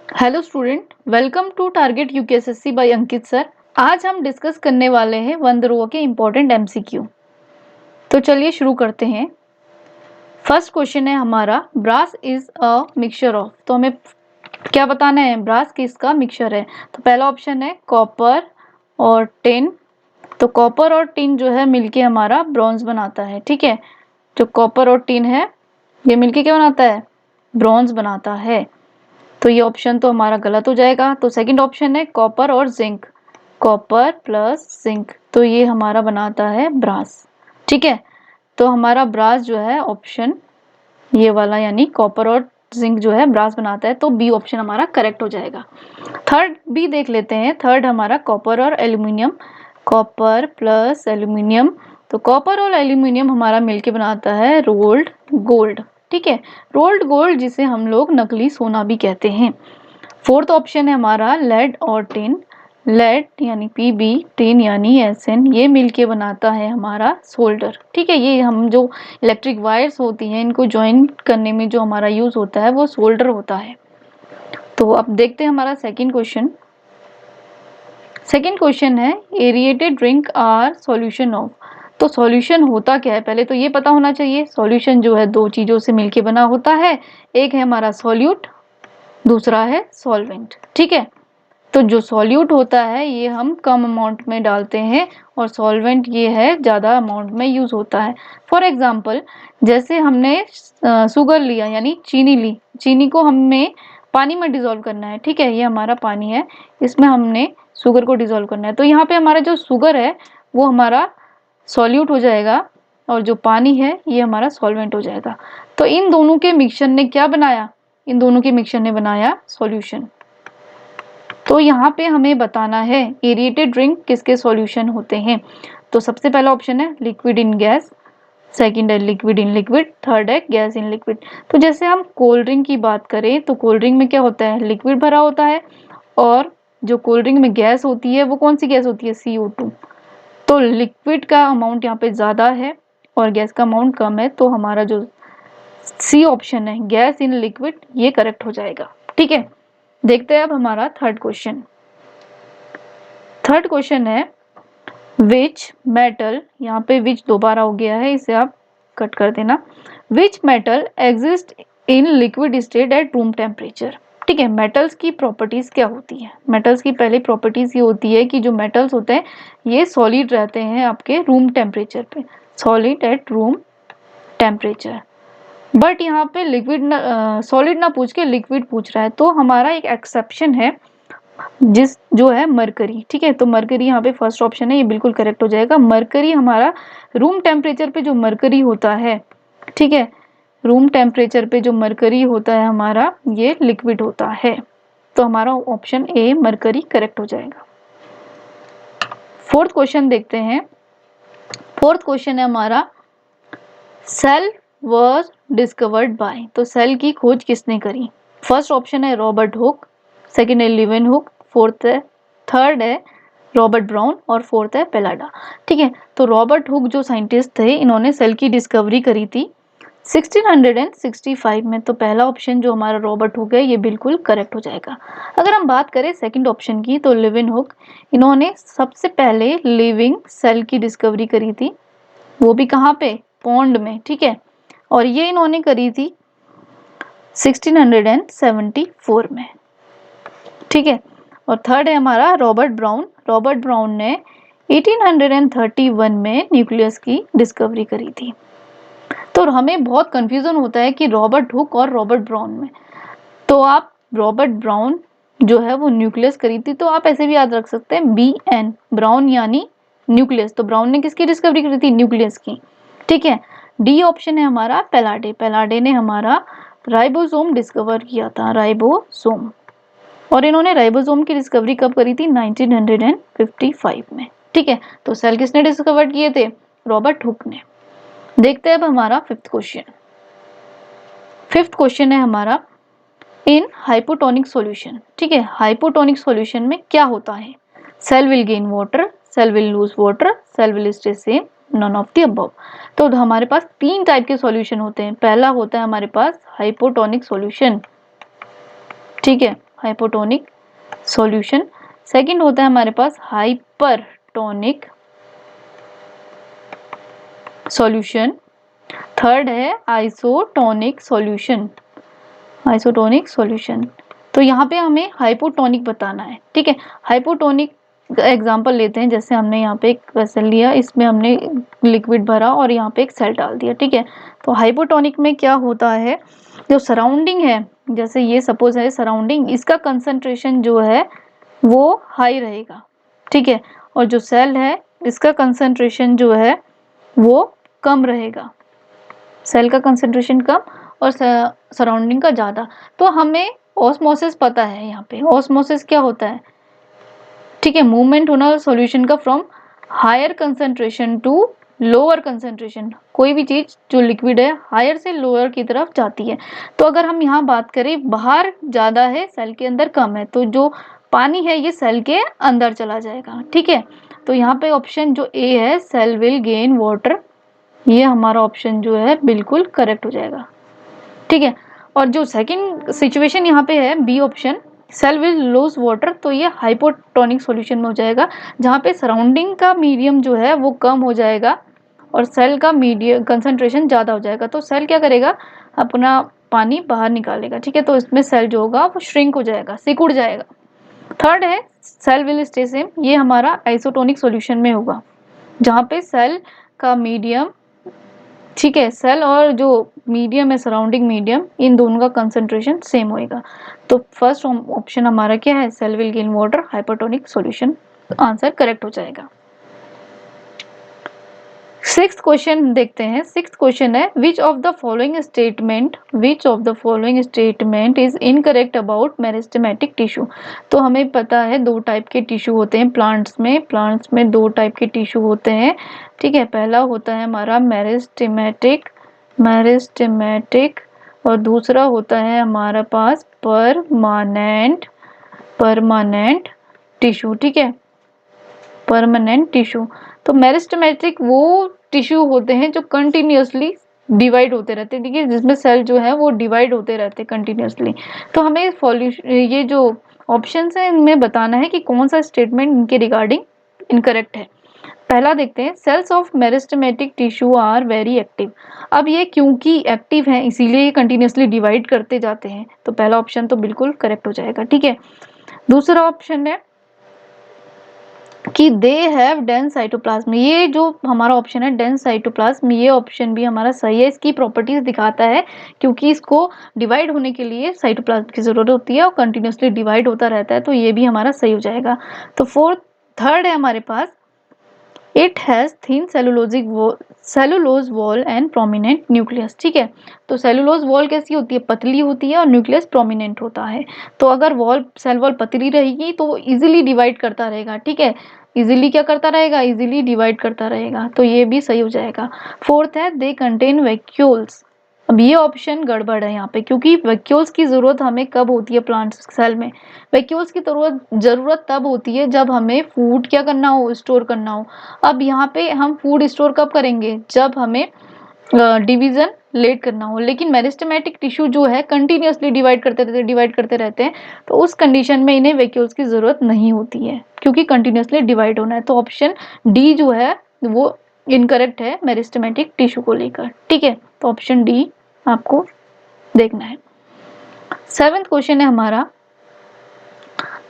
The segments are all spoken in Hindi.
Hello student, welcome to target UKSSC by Ankit sir. आज हम डिस्कस करने वाले हैं वंदरों के इम्पोर्टेंट एमसीक्यू। तो चलिए शुरू करते हैं। फर्स्ट क्वेश्चन है हमारा, brass is a mixture of. तो हमें क्या बताना है, ब्रास किसका मिक्सचर है। तो पहला ऑप्शन है कॉपर और टिन। तो कॉपर और टिन जो है मिलके हमारा ब्रॉन्ज बनाता है। ठीक है, जो कॉपर और टिन है ये मिलके क्या बनाता है, ब्रॉन्ज बनाता है। तो ये ऑप्शन तो हमारा गलत हो जाएगा। तो सेकंड ऑप्शन है कॉपर और जिंक, कॉपर प्लस जिंक, तो ये हमारा बनाता है ब्रास। ठीक है, तो हमारा ब्रास जो है ऑप्शन ये वाला यानी कॉपर और जिंक जो है ब्रास बनाता है, तो बी ऑप्शन हमारा करेक्ट हो जाएगा। थर्ड बी देख लेते हैं। थर्ड हमारा कॉपर और एल्यूमिनियम, कॉपर प्लस एल्यूमिनियम, तो कॉपर और एल्यूमिनियम हमारा मिलके बनाता है रोल्ड गोल्ड। ठीक है, रोल्ड गोल्ड जिसे हम लोग नकली सोना भी कहते हैं। फोर्थ ऑप्शन है हमारा लेड और टिन, लेड यानी पीबी, टिन यानी एसएन, ये मिलके बनाता है हमारा सोल्डर। ठीक है, ये हम जो इलेक्ट्रिक वायर्स होती हैं इनको ज्वाइन करने में जो हमारा यूज होता है वो सोल्डर होता है। तो अब देखते हैं हमारा सेकंड क्वेश्चन। सेकंड क्वेश्चन है aerated drink are solution of. तो सॉल्यूशन होता क्या है, पहले तो ये पता होना चाहिए। सॉल्यूशन जो है दो चीजों से मिलके बना होता है, एक है हमारा सॉल्यूट, दूसरा है सॉल्वेंट। ठीक है, तो जो सॉल्यूट होता है ये हम कम अमाउंट में डालते हैं और सॉल्वेंट ये है ज़्यादा अमाउंट में यूज़ होता है। फॉर एग्जांपल, जैसे हमने शुगर लिया यानी चीनी ली, चीनी को हमें पानी में डिज़ोल्व करना है। ठीक है, ये हमारा पानी है, इसमें हमने शुगर को डिज़ोल्व करना है। तो यहाँ पे हमारा जो शुगर है वो हमारा सॉल्यूट हो जाएगा और जो पानी है ये हमारा सॉल्वेंट हो जाएगा। तो इन दोनों के मिक्सचर ने क्या बनाया, इन दोनों के मिक्सचर ने बनाया सॉल्यूशन। तो यहाँ पे हमें बताना है एरिएटेड ड्रिंक किसके सॉल्यूशन होते हैं। तो सबसे पहला ऑप्शन है लिक्विड इन गैस, सेकंड है लिक्विड इन लिक्विड, थर्ड है गैस इन लिक्विड। तो जैसे हम कोल्ड ड्रिंक की बात करें तो कोल्ड ड्रिंक में क्या होता है, लिक्विड भरा होता है, और जो कोल्ड ड्रिंक में गैस होती है वो कौन सी गैस होती है, CO2। तो लिक्विड का अमाउंट यहाँ पे ज़्यादा है और गैस का अमाउंट कम है, तो हमारा जो सी ऑप्शन है गैस इन लिक्विड ये करेक्ट हो जाएगा। ठीक है, देखते हैं अब हमारा थर्ड क्वेश्चन। थर्ड क्वेश्चन है विच मेटल, यहाँ पे विच दोबारा हो गया है, इसे आप कट कर देना। Which metal exist in liquid state at room temperature. ठीक है, मेटल्स की प्रॉपर्टीज क्या होती है। मेटल्स की पहली प्रॉपर्टीज ये होती है कि जो मेटल्स होते हैं ये सॉलिड रहते हैं आपके रूम टेम्परेचर पे, solid at room temperature. But यहाँ पे लिक्विड सॉलिड ना पूछ के लिक्विड पूछ रहा है, तो हमारा एक एक्सेप्शन है जिस जो है मरकरी। ठीक है, तो मरकरी यहाँ पे फर्स्ट ऑप्शन है, ये बिल्कुल करेक्ट हो जाएगा। मरकरी हमारा रूम टेम्परेचर पे जो मरकरी होता है, ठीक है, रूम टेम्परेचर पे जो मरकरी होता है हमारा ये लिक्विड होता है, तो हमारा ऑप्शन ए मरकरी करेक्ट हो जाएगा। फोर्थ क्वेश्चन देखते हैं। फोर्थ क्वेश्चन है हमारा सेल वॉज डिस्कवर्ड बाय। तो सेल की खोज किसने करी। फर्स्ट ऑप्शन है रॉबर्ट हुक, सेकंड है लिवन हुक, फोर्थ है, थर्ड है रॉबर्ट ब्राउन और फोर्थ है पेलाडा। ठीक है, तो रॉबर्ट हुक जो साइंटिस्ट थे इन्होंने सेल की डिस्कवरी करी थी 1665 में। तो पहला ऑप्शन जो हमारा रॉबर्ट हुक है ये बिल्कुल करेक्ट हो जाएगा। अगर हम बात करें सेकंड ऑप्शन की तो लिवन हुक, इन्होंने सबसे पहले लिविंग सेल की डिस्कवरी करी थी, वो भी कहाँ पे, पॉन्ड में। ठीक है, और ये इन्होंने करी थी 1674 में। ठीक है, और थर्ड है हमारा रॉबर्ट ब्राउन। रॉबर्ट ब्राउन ने 1831 में न्यूक्लियस की डिस्कवरी करी थी। तो हमें बहुत कंफ्यूजन होता है कि रॉबर्ट हुक और रॉबर्ट ब्राउन में, तो आप रॉबर्ट ब्राउन जो है वो न्यूक्लियस करी थी, तो आप ऐसे भी याद रख सकते हैं BN, ब्राउन यानी न्यूक्लियस। तो ब्राउन ने किसकी डिस्कवरी करी थी, न्यूक्लियस की। ठीक है, डी ऑप्शन है हमारा पेलाडे, पेलाडे ने हमारा राइबोसोम डिस्कवर किया था, राइबोसोम। और इन्होंने राइबोसोम की डिस्कवरी कब करी थी, 1955 में। ठीक है, तो सेल किसने डिस्कवर किए थे, रॉबर्ट हुक ने। देखते हैं अब हमारा फिफ्थ क्वेश्चन। फिफ्थ क्वेश्चन है हमारा इन हाइपोटोनिक सॉल्यूशन। ठीक है, हाइपोटोनिक सॉल्यूशन में क्या होता है, cell will gain water, cell will lose water, cell will stay same, none of the above. तो हमारे पास तीन टाइप के सॉल्यूशन होते हैं। पहला होता है हमारे पास हाइपोटोनिक सॉल्यूशन, ठीक है, हाइपोटोनिक सॉल्यूशन। सेकंड होता है हमारे पास हाइपरटोनिक सॉल्यूशन। थर्ड है आइसोटोनिक सॉल्यूशन, आइसोटोनिक सॉल्यूशन। तो यहाँ पे हमें हाइपोटोनिक बताना है, ठीक है। हाइपोटोनिक एग्जांपल लेते हैं, जैसे हमने यहाँ पे एक वेसल लिया, इसमें हमने लिक्विड भरा और यहाँ पे एक सेल डाल दिया, ठीक है। तो हाइपोटोनिक में क्या होता है, जो सराउंडिंग है, जैसे ये सपोज है सराउंडिंग, इसका कंसंट्रेशन जो है वो हाई रहेगा, ठीक है। और जो सेल है इसका कंसंट्रेशन जो है वो कम रहेगा, सेल का कंसंट्रेशन कम और सराउंडिंग का ज़्यादा। तो हमें ऑस्मोसिस पता है, यहाँ पे ऑस्मोसिस क्या होता है, ठीक है, मूवमेंट होना सॉल्यूशन का from higher concentration to lower concentration. कोई भी चीज जो लिक्विड है हायर से लोअर की तरफ जाती है। तो अगर हम यहाँ बात करें, बाहर ज़्यादा है सेल के अंदर कम है, तो जो पानी है ये सेल के अंदर चला जाएगा, ठीक है। तो यहाँ पे ऑप्शन जो ए है, सेल विल गेन वाटर, ये हमारा ऑप्शन जो है बिल्कुल करेक्ट हो जाएगा, ठीक है। और जो सेकंड सिचुएशन यहाँ पे है B option, cell will lose water, तो ये हाइपोटोनिक सॉल्यूशन में हो जाएगा, जहाँ पे सराउंडिंग का मीडियम जो है वो कम हो जाएगा और सेल का मीडियम कंसंट्रेशन ज़्यादा हो जाएगा। तो सेल क्या करेगा, अपना पानी बाहर निकालेगा, ठीक है। तो इसमें सेल जो होगा वो श्रिंक हो जाएगा, सिकुड़ जाएगा। थर्ड है सेल विल स्टे सेम, ये हमारा आइसोटोनिक सॉल्यूशन में होगा, जहाँ पे सेल का मीडियम, ठीक है, सेल और जो मीडियम है सराउंडिंग मीडियम, इन दोनों का कंसंट्रेशन सेम होएगा। तो फर्स्ट ऑप्शन हमारा क्या है, cell will gain water, hypotonic solution, answer correct हो जाएगा। सिक्स्थ क्वेश्चन देखते हैं। सिक्स्थ क्वेश्चन है which of the following statement is incorrect about meristematic tissue. तो हमें पता है दो टाइप के टिश्यू होते हैं प्लांट्स में दो टाइप के टिश्यू होते हैं, ठीक है। पहला होता है हमारा मेरिस्टेमेटिक और दूसरा होता है हमारा पास परमानेंट टिश्यू, ठीक है, परमानेंट टिश्यू। तो मेरिस्टेमेटिक वो टिश्यू होते हैं जो कंटिन्यूअसली डिवाइड होते रहते हैं, ठीक है, जिसमें सेल जो है वो डिवाइड होते रहते हैं कंटिन्यूअसली। तो हमें ये जो ऑप्शंस है इनमें बताना है कि कौन सा स्टेटमेंट इनके रिगार्डिंग इनकरेक्ट है। पहला देखते हैं, cells of meristematic tissue are very active. अब ये क्योंकि एक्टिव है इसीलिए ये कंटिन्यूअसली डिवाइड करते जाते हैं, तो पहला ऑप्शन तो बिल्कुल करेक्ट हो जाएगा, ठीक है। दूसरा ऑप्शन है कि दे हैव डेंस साइटोप्लाज्म, ये जो हमारा ऑप्शन है डेंस साइटोप्लाज्म, ये ऑप्शन भी हमारा सही है, इसकी प्रॉपर्टीज दिखाता है, क्योंकि इसको डिवाइड होने के लिए साइटोप्लाज्म की जरूरत होती है और कंटिन्यूअसली डिवाइड होता रहता है, तो ये भी हमारा सही हो जाएगा। तो थर्ड है हमारे पास, it has thin cellulose wall and prominent nucleus, ठीक है। तो सेलुलोज वॉल कैसी होती है, पतली होती है और न्यूक्लियस प्रोमिनेंट होता है। तो अगर सेल वॉल पतली रहेगी तो वो इजीली डिवाइड करता रहेगा, ठीक है, इजीली क्या करता रहेगा, इजीली डिवाइड करता रहेगा, तो ये भी सही हो जाएगा। फोर्थ है दे कंटेन वैक्यूल्स। अब ये ऑप्शन गड़बड़ है यहाँ पे, क्योंकि वैक्यूल्स की जरूरत हमें कब होती है प्लांट सेल में, वैक्यूल्स की जरूरत तब होती है जब हमें फूड क्या करना हो, स्टोर करना हो। अब यहाँ पे हम फूड स्टोर कब करेंगे, जब हमें डिवीजन लेट करना हो, लेकिन मेरिस्टेमेटिक टिश्यू जो है कंटिन्यूअसली डिवाइड करते रहते हैं, तो उस कंडीशन में इन्हें वैक्यूल्स की जरूरत नहीं होती है, क्योंकि कंटिन्यूअसली डिवाइड होना है। तो ऑप्शन डी जो है वो इनकरेक्ट है मेरिस्टेमेटिक टिश्यू को लेकर, ठीक है। तो ऑप्शन डी आपको देखना है। सेवेंथ क्वेश्चन है हमारा,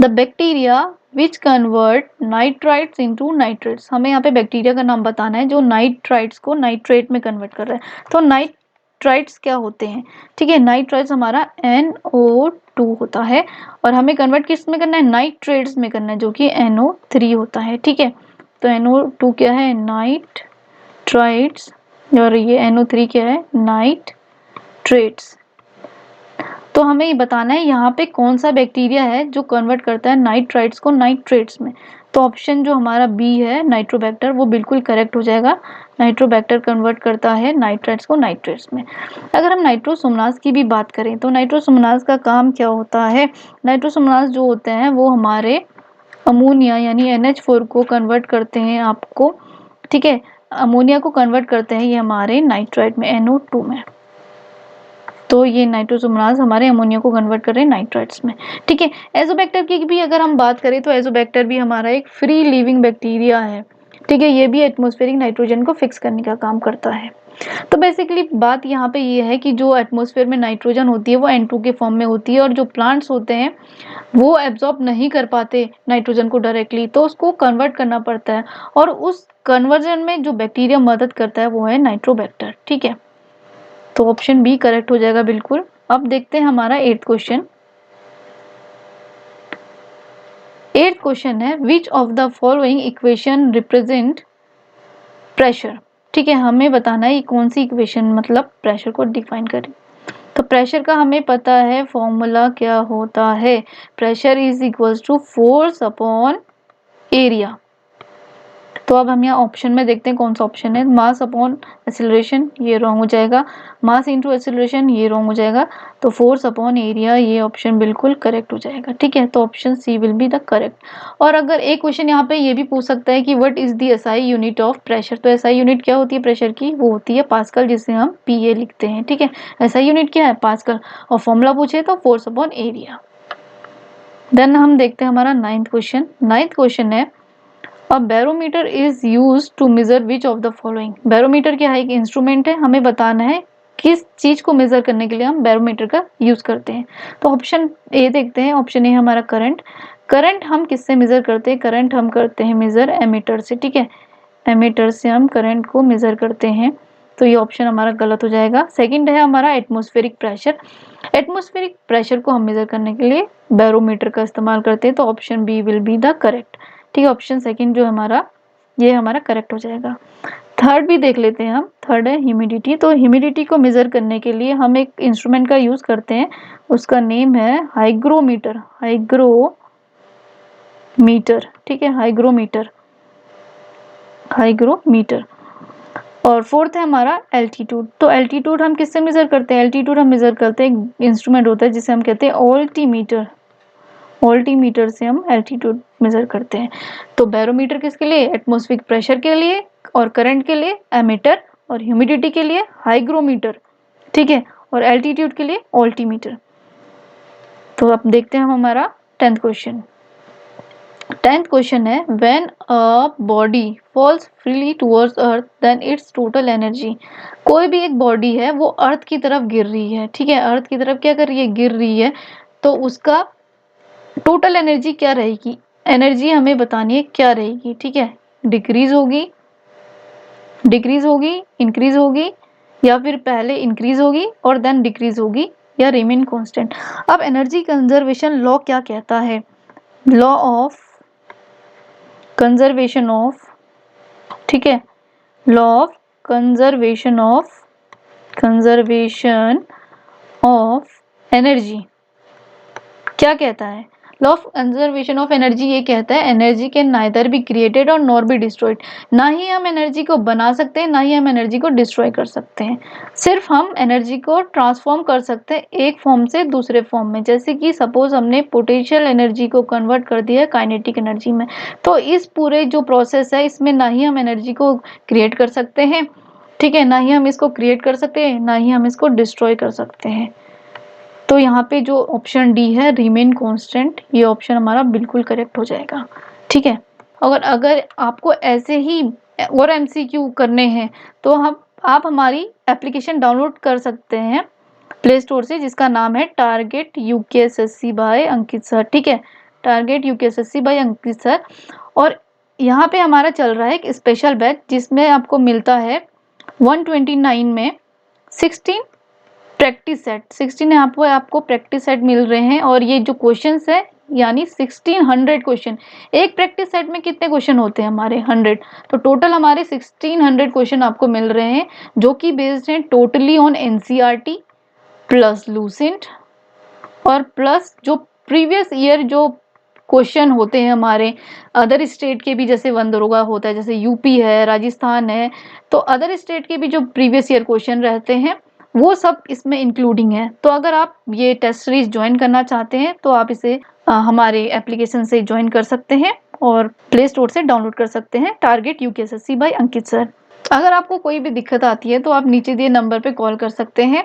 the bacteria which convert nitrites into nitrates. हमें यहाँ पे बैक्टीरिया का नाम बताना है जो नाइट्राइट्स को नाइट्रेट में कन्वर्ट कर रहा है। तो नाइट्राइट्स क्या होते हैं, ठीक है, नाइट्राइट्स हमारा NO2 होता है और हमें कन्वर्ट किस में करना है, नाइट्रेट्स में करना है, जो कि NO3 होता है, ठीक है। तो NO2 क्या है, नाइट्राइट्स, और ये NO3 क्या है, नाइट्रेट्स। तो हमें ये बताना है यहाँ पे कौन सा बैक्टीरिया है जो कन्वर्ट करता है नाइट्राइट्स को नाइट्रेट्स में। तो ऑप्शन जो हमारा बी है नाइट्रोबैक्टर, वो बिल्कुल करेक्ट हो जाएगा। नाइट्रोबैक्टर कन्वर्ट करता है नाइट्राइट्स को नाइट्रेट्स में। अगर हम नाइट्रोसोमनास की भी बात करें तो नाइट्रोसोमनास का काम क्या होता है, नाइट्रोसोमनास जो होते हैं वो हमारे अमोनिया यानी NH4 को कन्वर्ट करते हैं आपको, ठीक है, अमोनिया को कन्वर्ट करते हैं ये हमारे नाइट्राइट में NO2 में। तो ये नाइट्रोसोमनास हमारे अमोनिया को कन्वर्ट कर रहे हैं नाइट्राइट्स में, ठीक है। एजोबैक्टर की भी अगर हम बात करें तो एजोबैक्टर भी हमारा एक फ्री लिविंग बैक्टीरिया है, ठीक है। ये भी एटमॉस्फेरिक नाइट्रोजन को फिक्स करने का काम करता है। तो बेसिकली बात यहाँ पे ये है कि जो एटमॉस्फेयर में नाइट्रोजन होती है वो N2 के फॉर्म में होती है, और जो प्लांट्स होते हैं वो एब्जॉर्ब नहीं कर पाते नाइट्रोजन को डायरेक्टली, तो उसको कन्वर्ट करना पड़ता है, और उस कन्वर्जन में जो बैक्टीरिया मदद करता है वो है नाइट्रोबैक्टर, ठीक है। तो ऑप्शन बी करेक्ट हो जाएगा बिल्कुल। अब देखते हैं हमारा 8th क्वेश्चन। 8th क्वेश्चन है which of the following equation represent pressure, ठीक है। हमें बताना है ये कौन सी इक्वेशन मतलब प्रेशर को डिफाइन करे। तो प्रेशर का हमें पता है फॉर्मूला क्या होता है, pressure is equals to force upon area. तो अब हम यहाँ ऑप्शन में देखते हैं कौन सा ऑप्शन है। मास अपॉन एक्सीलरेशन ये रॉन्ग हो जाएगा, मास इनटू एक्सीलरेशन ये रॉन्ग हो जाएगा, तो फोर्स अपॉन एरिया ये ऑप्शन बिल्कुल करेक्ट हो जाएगा, ठीक है। तो option C will be the correct. और अगर एक क्वेश्चन यहाँ पे ये भी पूछ सकता है कि what is the SI unit of pressure, तो एसआई यूनिट क्या होती है प्रेशर की, वो होती है पास्कल, जिसे हम पीए लिखते हैं, ठीक है। एसआई यूनिट क्या है, पास्कल, और फॉर्मूला पूछे तो फोर्स अपॉन एरिया। देन हम देखते हैं हमारा 9th क्वेश्चन। 9th क्वेश्चन है a barometer is use to measure which of the following. Barometer क्या है, एक इंस्ट्रूमेंट है, हमें बताना है किस चीज को मेजर करने के लिए हम बैरोमीटर का यूज करते हैं। तो ऑप्शन ए देखते हैं, ऑप्शन ए हमारा करंट। करंट हम किससे मेजर करते हैं, करंट हम करते हैं मेजर एमीटर से, ठीक है। एमीटर से हम करंट को मेजर करते हैं, तो ये ऑप्शन हमारा गलत हो जाएगा। सेकंड है हमारा एटमॉस्फेरिक प्रेशर। एटमॉस्फेरिक प्रेशर को हम मेजर करने के लिए बैरोमीटर का इस्तेमाल करते हैं, तो option B will be the correct, ठीक है। ऑप्शन सेकंड जो हमारा ये हमारा करेक्ट हो जाएगा। थर्ड भी देख लेते हैं हम। थर्ड है ह्यूमिडिटी। तो ह्यूमिडिटी को मेजर करने के लिए हम एक इंस्ट्रूमेंट का यूज करते हैं, उसका नेम है हाइग्रोमीटर। हाइग्रोमीटर, ठीक है, हाइग्रोमीटर, हाइग्रोमीटर। और फोर्थ है हमारा एल्टीट्यूड। तो एल्टीट्यूड हम किससे मेजर करते हैं, एल्टीट्यूड हम मेजर करते हैं इंस्ट्रूमेंट होता है जिसे हम कहते हैं ऑल्टीमीटर। ऑल्टीमीटर से हम एल्टीट्यूड मेजर करते हैं। तो बैरोमीटर किसके लिए, एटमॉस्फेरिक प्रेशर के लिए, और करंट के लिए एमीटर, और ह्यूमिडिटी के लिए हाइग्रोमीटर, ठीक है, और एल्टीट्यूड के लिए ऑल्टीमीटर। तो अब देखते हैं हम हमारा 10th क्वेश्चन। 10th क्वेश्चन है when a body falls freely towards earth then its total energy. कोई भी एक बॉडी है वो अर्थ की तरफ गिर रही है, ठीक है, अर्थ की तरफ क्या कर रही है, गिर रही है, तो उसका टोटल एनर्जी क्या रहेगी, एनर्जी हमें बतानी है क्या रहेगी, ठीक है। डिक्रीज होगी, इंक्रीज होगी, या फिर पहले इंक्रीज होगी और देन डिक्रीज होगी, या रिमेन कांस्टेंट। अब एनर्जी कंजर्वेशन लॉ क्या कहता है, लॉ ऑफ कंजर्वेशन ऑफ, ठीक है, law of conservation of energy क्या कहता है, law of conservation of energy ये कहता है energy can neither be created और नॉर बी डिस्ट्रॉयड। ना ही हम एनर्जी को बना सकते हैं, ना ही हम एनर्जी को डिस्ट्रॉय कर सकते हैं, सिर्फ हम एनर्जी को ट्रांसफॉर्म कर सकते हैं एक फॉर्म से दूसरे फॉर्म में। जैसे कि सपोज हमने पोटेंशियल एनर्जी को कन्वर्ट कर दिया काइनेटिक एनर्जी में, तो इस पूरे जो प्रोसेस है इसमें ना ही हम एनर्जी को क्रिएट कर सकते हैं, ठीक है, ना ही हम इसको क्रिएट कर सकते हैं, ना ही हम इसको डिस्ट्रॉय कर सकते हैं। तो यहाँ पे जो ऑप्शन डी है रिमेन कांस्टेंट, ये ऑप्शन हमारा बिल्कुल करेक्ट हो जाएगा, ठीक है। अगर आपको ऐसे ही और एमसीक्यू करने हैं तो आप हमारी एप्लीकेशन डाउनलोड कर सकते हैं प्ले स्टोर से, जिसका नाम है target UKSSC by Ankit sir, ठीक है, target UKSSC by Ankit sir. और यहाँ पे हमारा चल रहा है एक स्पेशल बैच जिसमें आपको मिलता है 129 में 16 प्रैक्टिस सेट, 16 आपको प्रैक्टिस सेट मिल रहे हैं, और ये जो क्वेश्चंस है यानी 1600 क्वेश्चन। एक प्रैक्टिस सेट में कितने क्वेश्चन होते हैं हमारे 100, तो टोटल हमारे 1600 क्वेश्चन आपको मिल रहे हैं, जो कि बेस्ड हैं totally on NCERT plus Lucent, और प्लस जो प्रीवियस ईयर जो क्वेश्चन होते हैं हमारे अदर स्टेट के भी, जैसे वन दरोगा होता है, जैसे यूपी है, राजस्थान है, तो अदर स्टेट के भी जो प्रीवियस ईयर क्वेश्चन रहते हैं वो सब इसमें इंक्लूडिंग है। तो अगर आप ये टेस्ट सीरीज ज्वाइन करना चाहते हैं तो आप इसे हमारे एप्लीकेशन से ज्वाइन कर सकते हैं और प्ले स्टोर से डाउनलोड कर सकते हैं, target UKSSC by Ankit sir. अगर आपको कोई भी दिक्कत आती है तो आप नीचे दिए नंबर पे कॉल कर सकते हैं।